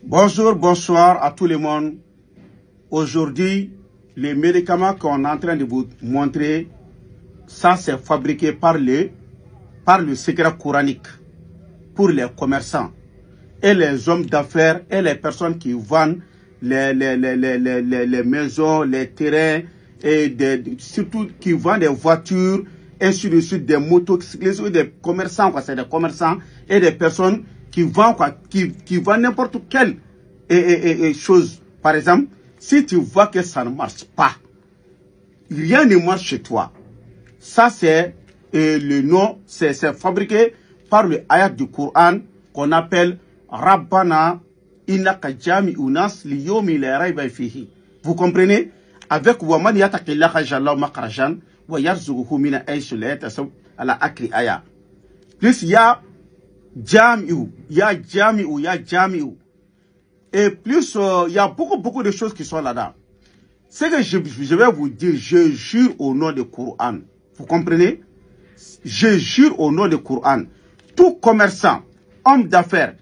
Bonjour, bonsoir à tout le monde. Aujourd'hui, les médicaments qu'on est en train de vous montrer, ça c'est fabriqué par le secret coranique pour les commerçants et les hommes d'affaires et les personnes qui vendent les maisons, les terrains et surtout qui vendent des voitures, ainsi de suite, des motocyclistes, des commerçants, c'est des commerçants et des personnes qui vendent qui vendent n'importe quelle chose. Par exemple, si tu vois que ça ne marche pas, rien ne marche chez toi. Ça c'est le nom, c'est fabriqué par le ayat du Coran qu'on appelle Rabbana innaka jami'unas liyomi la rayba fihi. Vous comprenez? Avec waman yataqillaha jalla makhrajan wa yarzuquhu min ayyi la yatasab ala akri aya. Plus il y a jami'u, et plus il y a beaucoup de choses qui sont là-dedans. C'est que je vais vous dire, je jure au nom du Coran. Vous comprenez? Je jure au nom du Coran. Tout commerçant, homme d'affaires,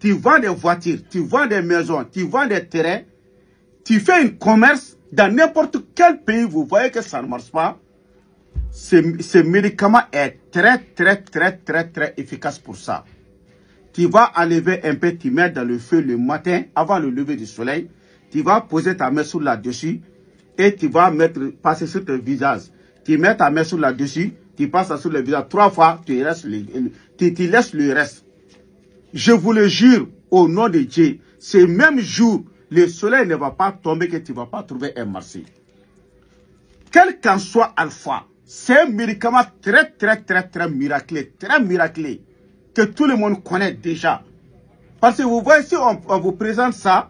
tu vends des voitures, tu vends des maisons, tu vends des terrains, tu fais un commerce dans n'importe quel pays, vous voyez que ça ne marche pas. Ce médicament est très efficace pour ça. Tu vas enlever un peu, tu mets dans le feu le matin, avant le lever du soleil. Tu vas poser ta main sur là-dessus et tu vas passer sur ton visage. Tu mets ta main sur là-dessus, tu passes sur le visage 3 fois, tu laisses le reste. Je vous le jure, au nom de Dieu, ce même jour, le soleil ne va pas tomber que tu ne vas pas trouver un marché. Quel qu'en soit Alpha, c'est un médicament très miraculeux, que tout le monde connaît déjà. Parce que vous voyez, si on vous présente ça,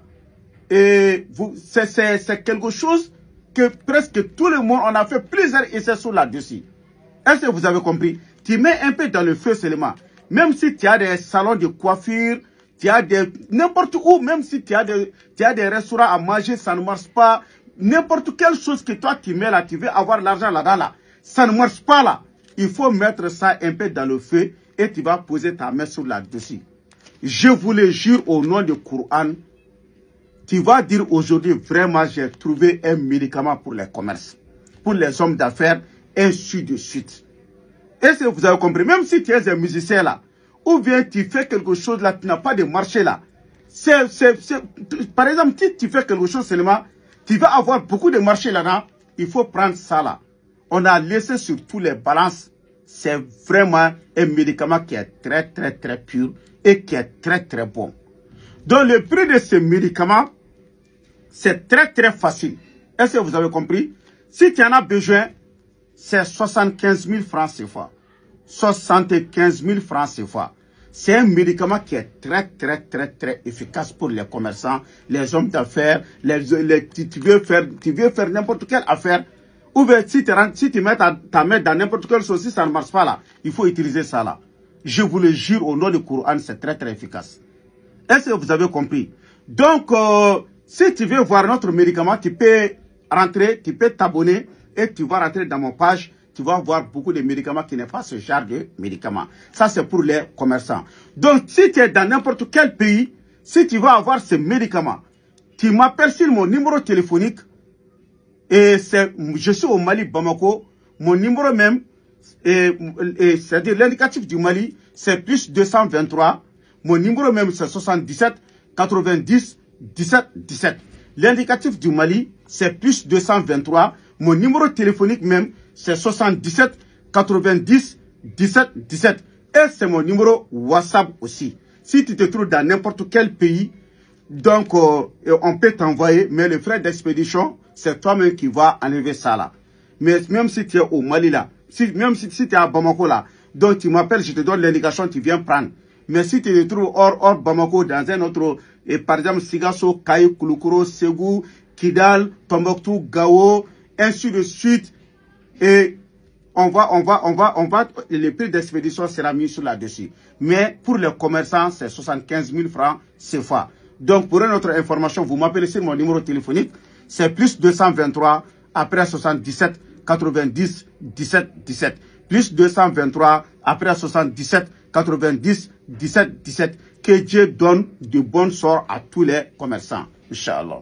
et c'est quelque chose que presque tout le monde, on a fait plusieurs essais sur là-dessus. Est-ce que vous avez compris? Tu mets un peu dans le feu seulement. Même si tu as des salons de coiffure, tu as n'importe où, même si tu as des restaurants à manger, ça ne marche pas. N'importe quelle chose que toi tu mets là, tu veux avoir l'argent là-dedans là, ça ne marche pas là. Il faut mettre ça un peu dans le feu et tu vas poser ta main sur là-dessus. Je vous le jure au nom du Coran, tu vas dire aujourd'hui vraiment j'ai trouvé un médicament pour les commerces, pour les hommes d'affaires, ainsi de suite. Est-ce que vous avez compris? Même si tu es un musicien là, ou bien tu fais quelque chose là, tu n'as pas de marché là. Par exemple, si tu fais quelque chose seulement, tu vas avoir beaucoup de marché là-dedans, il faut prendre ça là. On a laissé sur tous les balances. C'est vraiment un médicament qui est très pur et qui est très bon. Donc le prix de ce médicament, c'est très facile. Est-ce que vous avez compris? Si tu en as besoin, c'est 75 000 francs CFA. 75 000 francs CFA. C'est un médicament qui est très efficace pour les commerçants, les hommes d'affaires, tu veux faire n'importe quelle affaire. Ou bien si tu mets ta main dans n'importe quelle chose, si ça ne marche pas là, il faut utiliser ça là. Je vous le jure au nom du Coran, c'est très efficace. Est-ce que vous avez compris? Donc, si tu veux voir notre médicament, tu peux rentrer, tu peux t'abonner et tu vas rentrer dans mon page. Tu vas voir beaucoup de médicaments qui n'est pas ce genre de médicaments. Ça, c'est pour les commerçants. Donc, si tu es dans n'importe quel pays, si tu vas avoir ce médicament, tu m'appelles sur mon numéro téléphonique. Et je suis au Mali, Bamako. Mon numéro même, c'est-à-dire l'indicatif du Mali, c'est plus 223. Mon numéro même, c'est 77 90 17 17. L'indicatif du Mali, c'est plus 223. Mon numéro téléphonique même, c'est 77 90 17 17. Et c'est mon numéro WhatsApp aussi. Si tu te trouves dans n'importe quel pays, donc on peut t'envoyer, mais le frais d'expédition, c'est toi-même qui vas enlever ça là. Mais même si tu es au Mali là, même si tu es à Bamako là, donc tu m'appelles, je te donne l'indication, tu viens prendre. Mais si tu te trouves hors Bamako, dans un autre, par exemple Sigasso, Kaye, Kouloukoro, Ségou, Kidal, Tombouctou, Gao, ainsi de suite, et le prix d'expédition sera mis sur là-dessus. Mais pour les commerçants, c'est 75 000 francs CFA. Donc pour une autre information, vous m'appelez sur mon numéro téléphonique, c'est plus 223 après 77 90 17 17. Plus 223 après 77 90 17 17. Que Dieu donne de bons sorts à tous les commerçants. Inch'Allah.